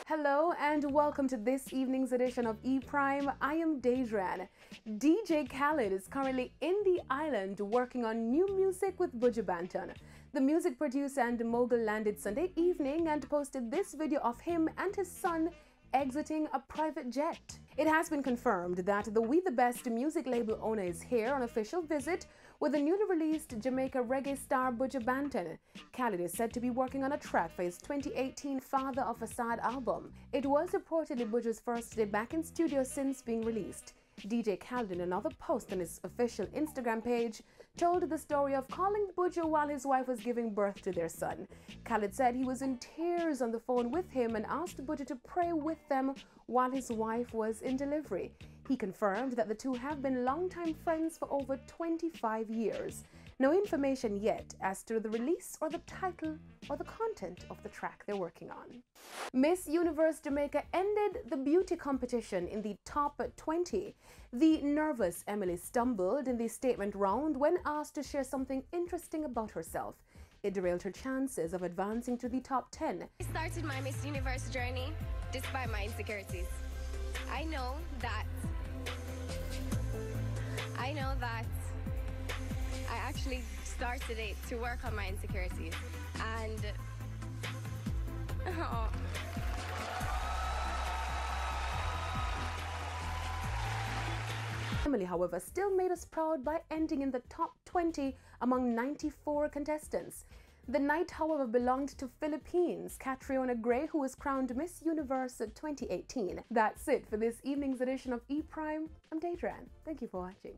Hello and welcome to this evening's edition of E-Prime. I am Deidran. DJ Khaled is currently in the island working on new music with Buju Banton. The music producer and mogul landed Sunday evening and posted this video of him and his son exiting a private jet. It has been confirmed that the We the Best music label owner is here on official visit with the newly released Jamaica reggae star Buju Banton. Khaled is said to be working on a track for his 2018 Father of Assad album. It was reportedly Buju's first day back in studio since being released. DJ Khaled, in another post on his official Instagram page, told the story of calling Buju while his wife was giving birth to their son. Khaled said he was in tears on the phone with him and asked Buju to pray with them while his wife was in delivery. He confirmed that the two have been longtime friends for over 25 years. No information yet as to the release or the title or the content of the track they're working on. Miss Universe Jamaica ended the beauty competition in the top 20. The nervous Emily stumbled in the statement round when asked to share something interesting about herself. It derailed her chances of advancing to the top 10. I started my Miss Universe journey despite my insecurities. I know that I actually started it to work on my insecurities, and Emily, however, still made us proud by ending in the top 20 among 94 contestants. The night, however, belonged to Philippines' Catriona Gray, who was crowned Miss Universe 2018. That's it for this evening's edition of E-Prime. I'm Deidran. Thank you for watching.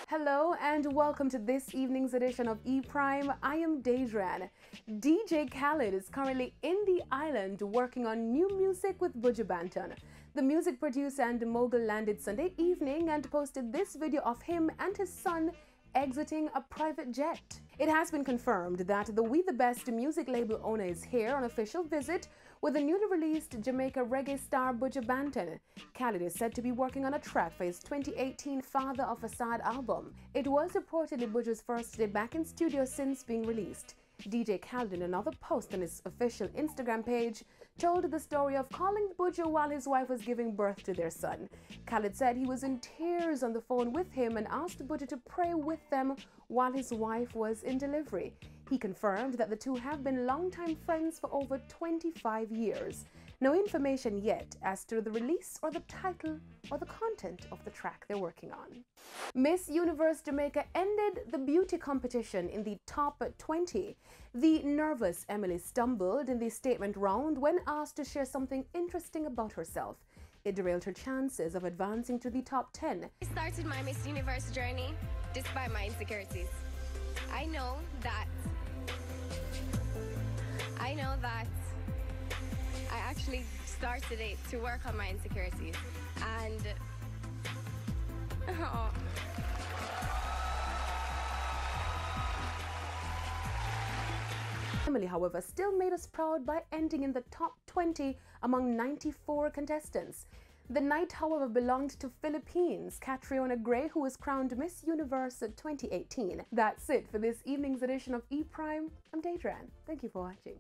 Hello and welcome to this evening's edition of E-Prime. I am Deidran. DJ Khaled is currently in the island working on new music with Buju Banton. The music producer and mogul landed Sunday evening and posted this video of him and his son exiting a private jet. It has been confirmed that the We the Best music label owner is here on official visit with the newly released Jamaica reggae star Buju Banton. Khaled is said to be working on a track for his 2018 Father of Assad album. It was reportedly Buju's first day back in studio since being released. DJ Khaled, in another post on his official Instagram page, told the story of calling Buju while his wife was giving birth to their son. Khaled said he was in tears on the phone with him and asked Buju to pray with them while his wife was in delivery. He confirmed that the two have been longtime friends for over 25 years. No information yet as to the release or the title or the content of the track they're working on. Miss Universe Jamaica ended the beauty competition in the top 20. The nervous Emily stumbled in the statement round when asked to share something interesting about herself. It derailed her chances of advancing to the top 10. I started my Miss Universe journey despite my insecurities. I know that I actually started it to work on my insecurities, and Emily, however, still made us proud by ending in the top 20 among 94 contestants. The night, however, belonged to Philippines' Catriona Gray, who was crowned Miss Universe 2018. That's it for this evening's edition of E-Prime. I'm Deidran. Thank you for watching.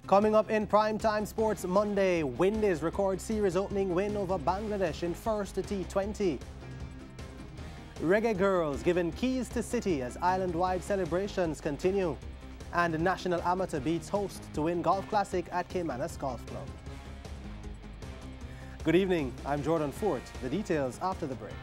Coming up in Primetime Sports Monday, Windies record series opening win over Bangladesh in first T20. Reggae girls given keys to city as island-wide celebrations continue. And National Amateur beats host to win Golf Classic at Caymanas Golf Club. Good evening, I'm Jordan Fort. The details after the break.